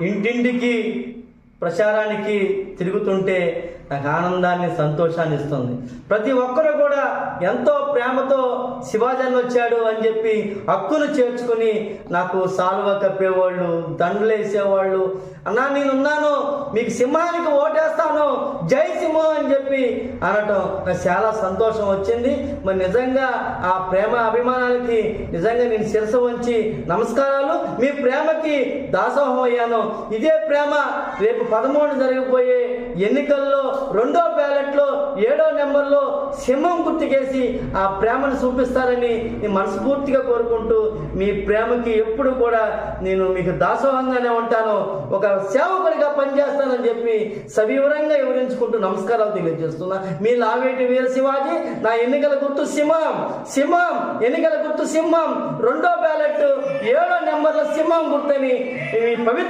ఇంటింటికి ప్రచారానికి తిరుగుతుంటే నాకు ఆనందాన్ని, సంతోషాన్ని ఇస్తుంది. ప్రతి ఒక్కరు కూడా ఎంతో ప్రేమతో శివాజీ వచ్చాడు అని చెప్పి హక్కును చేర్చుకుని నాకు సాల్వ కప్పేవాళ్ళు, దండలు వేసేవాళ్ళు. అన్నా నేనున్నాను, మీకు సింహానికి ఓటేస్తాను, జై సింహం అని చెప్పి అనటం నాకు చాలా సంతోషం వచ్చింది. మరి నిజంగా ఆ ప్రేమ అభిమానాలకి నిజంగా నేను శిరస్సు వంచి నమస్కారాలు. మీ ప్రేమకి దాసోహం అయ్యాను. ఇదే ప్రేమ రేపు 13 జరగబోయే ఎన్నికల్లో 2వ బ్యాలెట్లో 7వ నెంబర్లో సింహం గుర్తుకేసి ఆ ప్రేమను చూపిస్తారని నేను మనస్ఫూర్తిగా కోరుకుంటూ, మీ ప్రేమకి ఎప్పుడు కూడా నేను మీకు దాసోహంగానే ఉంటాను, ఒక సేవకుడిగా పనిచేస్తానని చెప్పి సవివరంగా వివరించుకుంటూ నమస్కారాలు తెలియజేస్తున్నా. మీ లావేటి వీర శివాజీ. నా ఎన్నికల గుర్తు సింహం. సింహం ఎన్నికల గుర్తు సింహం. 2వ బ్యాలెట్ 7వ నెంబర్ల సింహం గుర్తని ఈ పవిత్ర